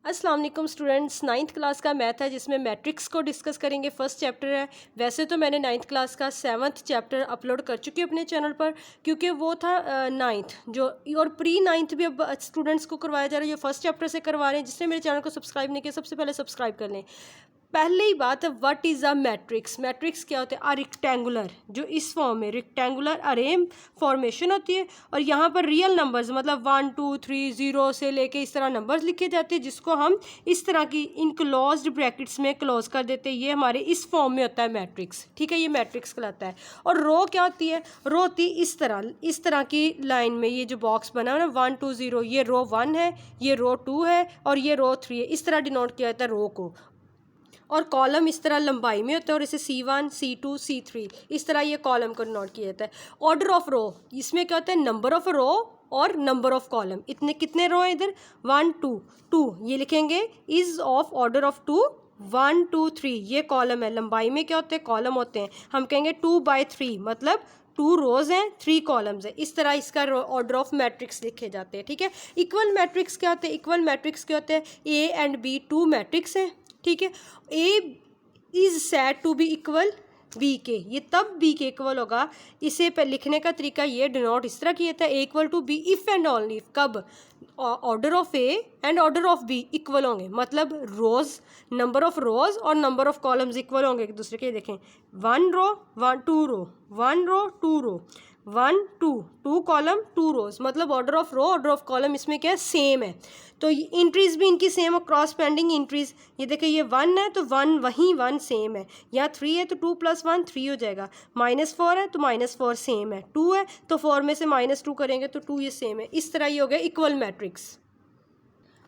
अस्सलाम वालेकुम students, ninth class का मैथ है जिसमें मैट्रिक्स को डिस्कस करेंगे। फर्स्ट चैप्टर है। वैसे तो मैंने नाइन्थ क्लास का 7th चैप्टर अपलोड कर चुकी हूँ अपने चैनल पर, क्योंकि वो था नाइन्थ जो, और प्री नाइन्थ भी अब स्टूडेंट्स को करवाया जा रहा है। जो फर्स्ट चैप्टर से करवा रहे हैं, जिसने मेरे चैनल को सब्सक्राइब नहीं किया सबसे पहले सब्सक्राइब कर लें। पहले ही बात है, what is a matrix. Matrix क्या होता है? अ रेक्टेंगुलर, जो इस फॉर्म में रेक्टेंगुलर अरे फॉर्मेशन होती है, और यहाँ पर रियल नंबर्स मतलब 1 2 3 0 से लेके इस तरह नंबर्स लिखे जाते हैं, जिसको हम इस तरह की इनक्लोज्ड ब्रैकेट्स में क्लोज कर देते हैं। ये हमारे इस फॉर्म में होता है मैट्रिक्स, ठीक है। ये मैट्रिक्स कहलाता है। और रो क्या होती है? रो होती है इस तरह की लाइन में, ये जो बॉक्स बना है ना 1 2 0, ये रो 1 है, ये रो 2 है और ये रो 3 है। इस तरह डिनोट किया जाता है रो को। और कॉलम इस तरह लंबाई में होता है, और इसे C1 C2 C3 इस तरह ये कॉलम को नोट किया जाता है। ऑर्डर ऑफ रो, इसमें क्या होता है? नंबर ऑफ रो और नंबर ऑफ कॉलम। इतने कितने रो है इधर? 1 2 2, ये लिखेंगे इज ऑफ ऑर्डर ऑफ 2 1 2 3। ये कॉलम है। लंबाई में क्या होते हैं? कॉलम होते हैं। हम कहेंगे 2/3, मतलब 2 रोज हैं 3 कॉलम्स हैं। इस तरह इसका ऑर्डर ऑफ मैट्रिक्स लिखे जाते हैं, ठीक है। इक्वल मैट्रिक्स क्या होते हैं? इक्वल मैट्रिक्स क्या होते हैं? A एंड B 2 मैट्रिक्स हैं, ठीक है। A is said to be equal B के, ये तब बी के इक्वल होगा। इसे पर लिखने का तरीका ये डिनोट इस तरह किया था, A equal to B if and only if. कब? Order of A and order of B equal होंगे, मतलब रोज, नंबर ऑफ रोज और नंबर ऑफ कॉलम्स इक्वल होंगे एक दूसरे के। देखें 1 रो 1 2 रो, 1 रो 2 रो, 1 2 2 कॉलम 2 रोज, मतलब order of row order of column इसमें क्या है? सेम है। तो इंट्रीज भी इनकी सेम और क्रॉस पेंडिंग इंट्रीज। ये देखिए ये 1 है तो 1 वहीं 1 सेम है। यहाँ 3 है तो 2 + 1 3 हो जाएगा। -4 है तो -4 सेम है। 2 है तो 4 में से -2 करेंगे तो 2 ये सेम है। इस तरह ये हो गया इक्वल मैट्रिक्स।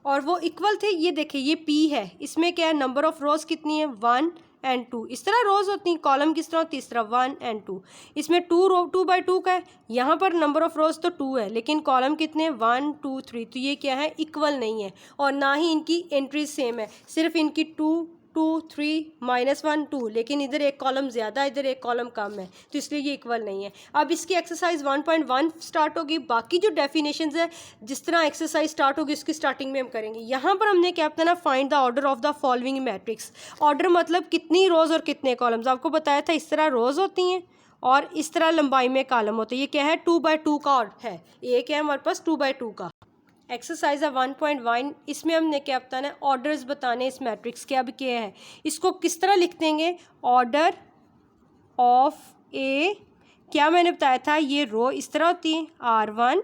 और वो इक्वल थे। ये देखिए ये P है, इसमें क्या है? नंबर ऑफ रोज कितनी है? 1 एंड 2। इस तरह रोज होती हैं। कॉलम किस तरह होती है? इस तरह 1 एंड 2। इसमें 2/2 का है। यहाँ पर नंबर ऑफ रोज तो 2 है, लेकिन कॉलम कितने? 1 2 3। तो ये क्या है? इक्वल नहीं है। और ना ही इनकी एंट्रीज सेम है, सिर्फ इनकी 2 2 3 -1 2, लेकिन इधर एक कॉलम ज़्यादा, इधर एक कॉलम कम है, तो इसलिए ये इक्वल नहीं है। अब इसकी एक्सरसाइज 1.1 स्टार्ट होगी। बाकी जो डेफिनेशंस है, जिस तरह एक्सरसाइज स्टार्ट होगी उसकी स्टार्टिंग में हम करेंगे। यहाँ पर हमने क्या बताना? Find the order of the following matrix. Order मतलब कितनी रोज और कितने कॉलम्स। आपको बताया था इस तरह रोज होती हैं और इस तरह लंबाई में कॉलम होते हैं। ये क्या है? 2/2 का है। एक है हमारे पास 2/2 का। एक्सरसाइज है 1.1, इसमें हमने क्या बताना है? ऑर्डर्स बताने इस मैट्रिक्स के। अब क्या है? इसको किस तरह लिख देंगे? ऑर्डर ऑफ ए, क्या मैंने बताया था? ये रो इस तरह होती है, R1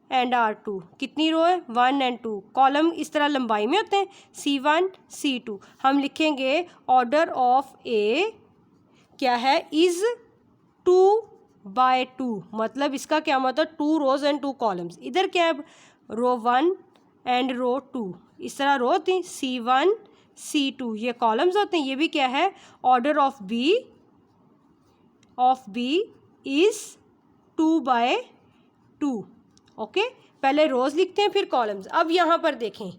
एंड R2। कितनी रो है? 1 एंड 2। कॉलम इस तरह लंबाई में होते हैं, C1 C2। हम लिखेंगे ऑर्डर ऑफ ए क्या है? इज 2/2, मतलब इसका क्या मतलब? 2 रोज एंड 2 कॉलम्स। इधर क्या है? रो 1 एंड रो 2। इस तरह रो होती हैं, C1 C2, ये कॉलम्स होते हैं। ये भी क्या है? Order of B is 2/2। Okay, पहले रोज लिखते हैं फिर कॉलम्स। अब यहाँ पर देखें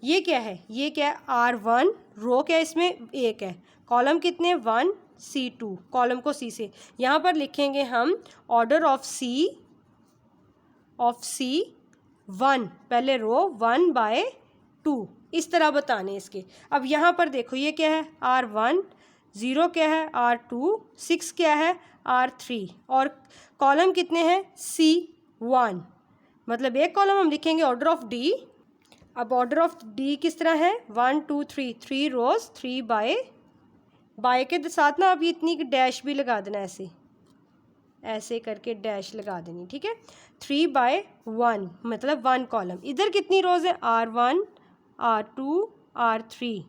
ये क्या है? ये क्या है? R1 रो क्या है? इसमें एक है। कॉलम कितने? 1 C2, कॉलम को C से। यहाँ पर लिखेंगे हम ऑर्डर ऑफ C1, पहले रो 1/2, इस तरह बताने इसके। अब यहाँ पर देखो ये क्या है? R1, 0 क्या है? R2, 6 क्या है? R3, और कॉलम कितने हैं? C1, मतलब एक कॉलम हम लिखेंगे ऑर्डर ऑफ डी। अब ऑर्डर ऑफ डी किस तरह है? 1 2 3, 3 रोज 3/, के साथ ना आप ये इतनी डैश भी लगा देना, ऐसे करके डैश लगा देनी, ठीक है। 3/1 मतलब 1 कॉलम। इधर कितनी रोज है? R1 R2 R3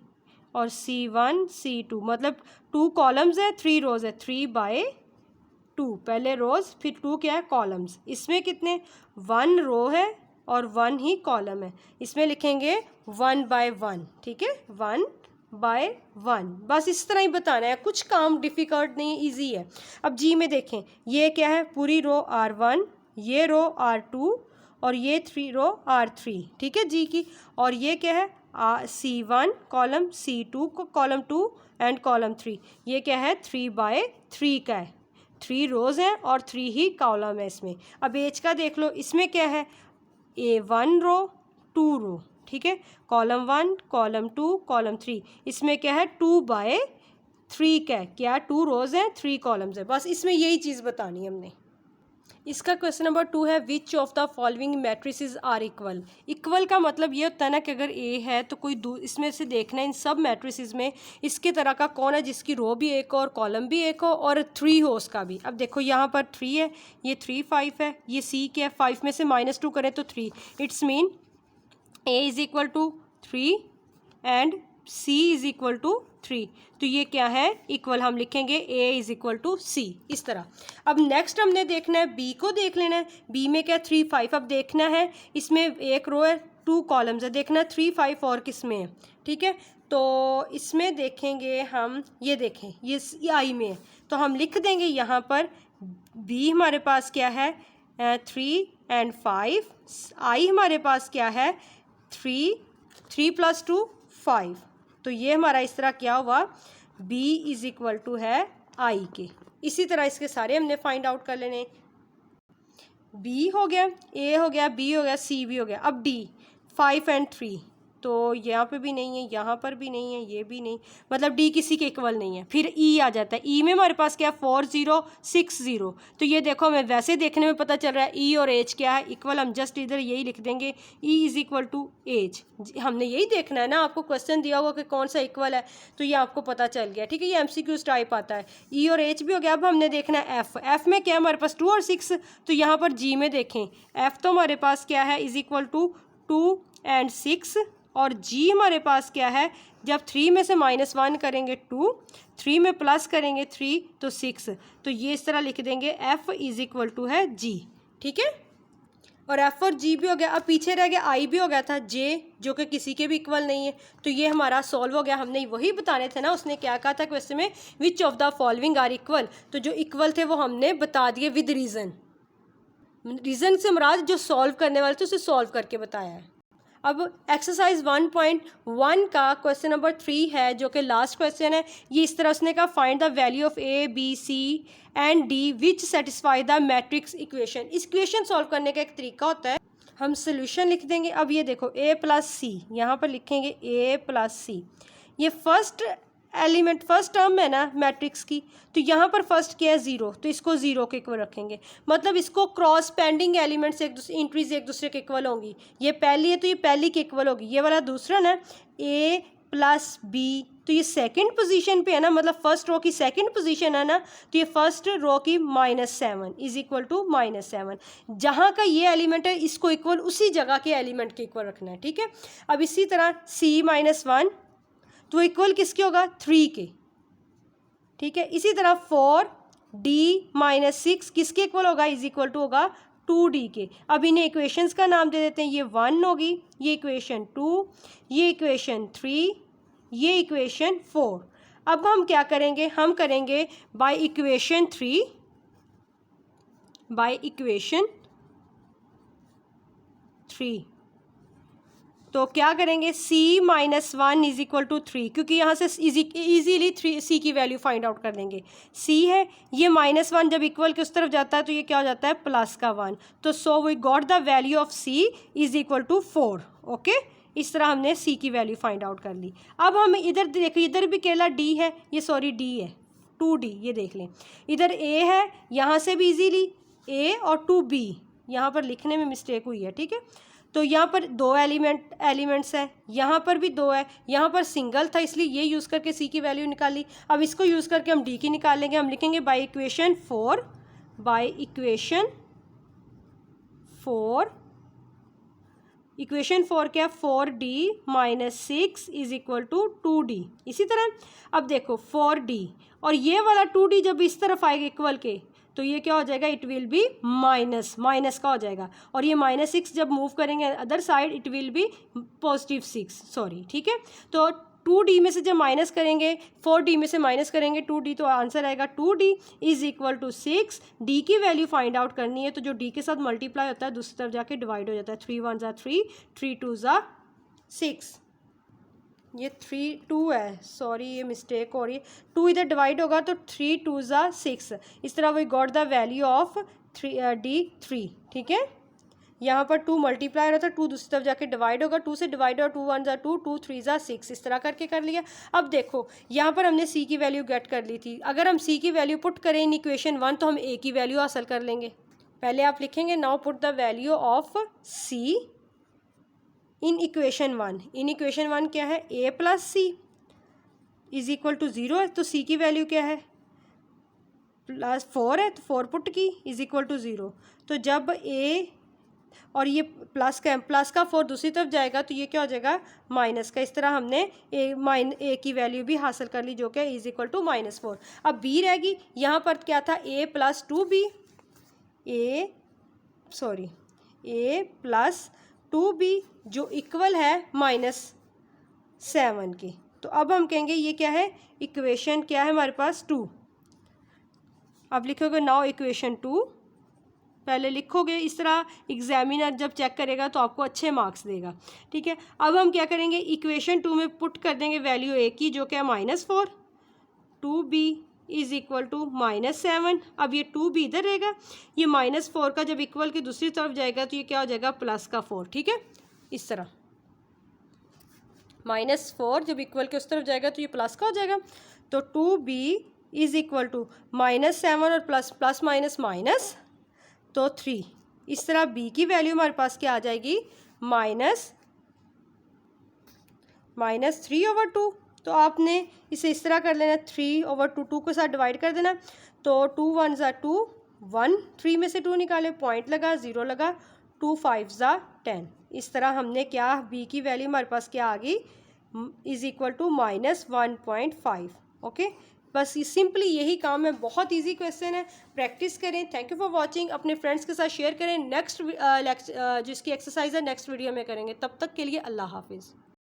और C1 C2, मतलब 2 कॉलम्स है 3 रोज है। 3/2, पहले रोज फिर 2 क्या है? कॉलम्स। इसमें कितने? 1 रो है और 1 ही कॉलम है। इसमें लिखेंगे 1/1, ठीक है, 1/1। बस इस तरह ही बताना है, कुछ काम डिफ़िकल्ट नहीं है, ईजी है। अब जी में देखें ये क्या है? पूरी रो R1, ये रो R2 और ये 3 रो R3, ठीक है जी की। और ये क्या है? C1 कॉलम, C2 को कॉलम 2 एंड कॉलम 3। ये क्या है? 3/3 का है। 3 रोज़ हैं और 3 ही कॉलम है इसमें। अब एज का देख लो, इसमें क्या है? A1 रो 2 रो, ठीक है, कॉलम 1, कॉलम 2, कॉलम 3, इसमें क्या है 2/3 का है, क्या 2 रोज़ हैं 3 कॉलम्स है, बस इसमें यही चीज़ बतानी है हमने। इसका क्वेश्चन नंबर 2 है which of the following matrices are equal. Equal का मतलब ये होता है ना कि अगर ए है तो कोई इसमें से देखना है इन सब मैट्रिसेस में इसके तरह का कौन है जिसकी रो भी एक हो और कॉलम भी एक हो और 3 हो उसका भी। अब देखो यहाँ पर 3 है, ये 3 5 है, ये सी क्या है 5 में से -2 करें तो 3, it's mean A is equal to 3 and C is equal to 3, तो ये क्या है इक्वल, हम लिखेंगे A is equal to C इस तरह। अब नेक्स्ट हमने देखना है बी को देख लेना है, बी में क्या 3 5, अब देखना है इसमें एक रो है 2 कॉलम्स है, देखना 3 5 और किस में है, ठीक है, तो इसमें देखेंगे हम, ये देखें ये आई में है, तो हम लिख देंगे यहाँ पर बी हमारे पास क्या है 3 एंड 5, आई हमारे पास क्या है 3 + 2 5, तो ये हमारा इस तरह क्या हुआ b इज़ इक्वल टू है i के। इसी तरह इसके सारे हमने फाइंड आउट कर लेने, b हो गया, a हो गया, b हो गया, c भी हो गया। अब d 5 एंड 3, तो यहाँ पे भी नहीं है, यहाँ पर भी नहीं है, ये भी नहीं, मतलब d किसी के इक्वल नहीं है। फिर e आ जाता है, e में हमारे पास क्या है 4 0 6 0, तो ये देखो हमें वैसे देखने में पता चल रहा है e और h क्या है इक्वल, हम जस्ट इधर यही लिख देंगे e is equal to H. हमने यही देखना है ना, आपको क्वेश्चन दिया होगा कि कौन सा इक्वल है तो ये आपको पता चल गया, ठीक है, ये MCQ टाइप आता है। e और h भी हो गया। अब हमने देखना है f में क्या है हमारे पास 2 और 6, तो यहाँ पर g में देखें f तो हमारे पास क्या है इज़ इक्वल टू 2 एंड 6, और g हमारे पास क्या है, जब 3 में से -1 करेंगे 2, 3 में प्लस करेंगे 3 तो 6, तो ये इस तरह लिख देंगे f इज़ इक्वल टू है g, ठीक है, और f और g भी हो गया। अब पीछे रह गया i भी हो गया था, j जो कि किसी के भी इक्वल नहीं है, तो ये हमारा सॉल्व हो गया। हमने वही बताने थे ना, उसने क्या कहा था क्वेश्चन में which of the following are equal, तो जो इक्वल थे वो हमने बता दिए विद रीज़न, रीज़न से मुराद जो सॉल्व करने वाले थे उसे सॉल्व करके बताया है। अब एक्सरसाइज 1.1 का क्वेश्चन नंबर 3 है जो कि लास्ट क्वेश्चन है। ये इस तरह उसने कहा find the value of A B C and D which satisfy the matrix equation. इस इक्वेशन सॉल्व करने का एक तरीका होता है, हम सोल्यूशन लिख देंगे। अब ये देखो a + c, यहाँ पर लिखेंगे a + c, ये फर्स्ट एलिमेंट फर्स्ट टर्म है ना मैट्रिक्स की, तो यहाँ पर फर्स्ट क्या है 0, तो इसको 0 के इक्वल रखेंगे, मतलब इसको क्रॉस पेंडिंग एलिमेंट्स इंट्रीज एक दूसरे के इक्वल होंगी। ये पहली है तो ये पहली के इक्वल होगी, ये वाला दूसरा ना a + b, तो ये सेकंड पोजीशन पे है ना, मतलब फर्स्ट रो की सेकंड पोजीशन है ना, तो ये फर्स्ट रो की -7 इज़ इक्वल टू -7, जहाँ का ये एलिमेंट है इसको इक्वल उसी जगह के एलिमेंट के इक्वल रखना है, ठीक है। अब इसी तरह c - 1 तो इक्वल किसके होगा 3 के, ठीक है। इसी तरह 4d - 6 किसके इक्वल होगा इज इक्वल टू होगा 2d के। अब इन्हें इक्वेशंस का नाम दे देते हैं, ये 1 होगी, ये इक्वेशन 2, ये इक्वेशन 3, ये इक्वेशन 4। अब हम क्या करेंगे, हम करेंगे बाय इक्वेशन 3, बाय इक्वेशन 3, तो क्या करेंगे c - 1 इज इक्वल टू 3, क्योंकि यहाँ से इजीली 3c की वैल्यू फाइंड आउट कर देंगे। c है, ये -1 जब इक्वल के उस तरफ जाता है तो ये क्या हो जाता है प्लस का 1, तो so we got the value of c is equal to 4। Okay, इस तरह हमने c की वैल्यू फाइंड आउट कर ली। अब हम इधर देखिए, इधर भी केवल d है, ये सॉरी d है 2d, ये देख लें, इधर a है, यहाँ से भी इजीली a और 2b, यहाँ पर लिखने में मिस्टेक हुई है, ठीक है। तो यहाँ पर 2 एलिमेंट्स हैं, यहाँ पर भी 2 है, यहाँ पर सिंगल था इसलिए ये यूज़ करके c की वैल्यू निकाली। अब इसको यूज़ करके हम d की निकालेंगे, हम लिखेंगे by equation 4, by equation 4, equation 4 क्या है 4d - 6 is equal to 2d। इसी तरह अब देखो 4d और ये वाला 2d जब इस तरफ आएगा इक्वल के, तो ये क्या हो जाएगा, इट विल बी माइनस का हो जाएगा, और ये -6 जब मूव करेंगे other side it will be +6, sorry, ठीक है। तो 2d में से जब माइनस करेंगे 4d में से माइनस करेंगे 2d, तो आंसर आएगा 2d is equal to 6। d की वैल्यू फाइंड आउट करनी है, तो जो d के साथ मल्टीप्लाई होता है दूसरी तरफ जाके डिवाइड हो जाता है, 3 1 = 3, 3 2 = 6, ये 3 2 है, सॉरी ये मिस्टेक हो रही है, 2 इधर डिवाइड होगा तो 3 2 = 6। इस तरह we got the value of d 3, ठीक है। यहाँ पर 2 मल्टीप्लाई होता है, 2 दूसरी तरफ जाके डिवाइड होगा, 2 से डिवाइड और 2 1 ज़ा 2, 2 3 ज़ा 6, इस तरह करके कर लिया। अब देखो यहाँ पर हमने सी की वैल्यू गेट कर ली थी, अगर हम सी की वैल्यू पुट करें इन इक्वेशन 1 तो हम ए की वैल्यू हासिल कर लेंगे। पहले आप लिखेंगे now put the value of C in equation 1। In equation 1 क्या है, A plus C is equal to 0 है, तो सी की वैल्यू क्या है, +4 है, तो 4 पुट की इज इक्वल टू 0। तो जब ए और ये प्लस का 4 दूसरी तरफ जाएगा तो ये क्या हो जाएगा, माइनस का। इस तरह हमने ए की वैल्यू भी हासिल कर ली जो कि इज इक्वल टू -4। अब बी रहेगी, यहाँ पर क्या था, ए प्लस 2b, ए प्लस 2b जो इक्वल है -7 की। तो अब हम कहेंगे ये क्या है, इक्वेशन क्या है हमारे पास 2। अब लिखोगे नाउ इक्वेशन 2, पहले लिखोगे इस तरह, एग्जामिनर जब चेक करेगा तो आपको अच्छे मार्क्स देगा, ठीक है। अब हम क्या करेंगे, इक्वेशन 2 में पुट कर देंगे वैल्यू ए की जो क्या है -4, 2b इज़ इक्वल टू -7। अब ये 2b इधर रहेगा, ये -4 का जब इक्वल की दूसरी तरफ जाएगा तो ये क्या हो जाएगा, प्लस का 4, ठीक है। इस तरह -4 जब इक्वल के उस तरफ जाएगा तो ये प्लस का हो जाएगा। तो 2b इज़ इक्वल टू -7 और प्लस माइनस माइनस, तो 3। इस तरह b की वैल्यू हमारे पास क्या आ जाएगी, -3/2। तो आपने इसे इस तरह कर लेना, 3/2, 2 के साथ डिवाइड कर देना। तो 2 1 ज़ा 2, 1 3 में से 2 निकाले, पॉइंट लगा, 0 लगा, 2 5 ज़ा 10। इस तरह हमने क्या, b की वैल्यू हमारे पास क्या आ गई, इज़ इक्वल टू -1.5। ओके, बस सिंपली यही काम है, बहुत इजी क्वेश्चन है, प्रैक्टिस करें। थैंक यू फॉर वाचिंग, अपने फ्रेंड्स के साथ शेयर करें। नेक्स्ट जिसकी एक्सरसाइज है नेक्स्ट वीडियो में करेंगे, तब तक के लिए अल्लाह हाफिज़।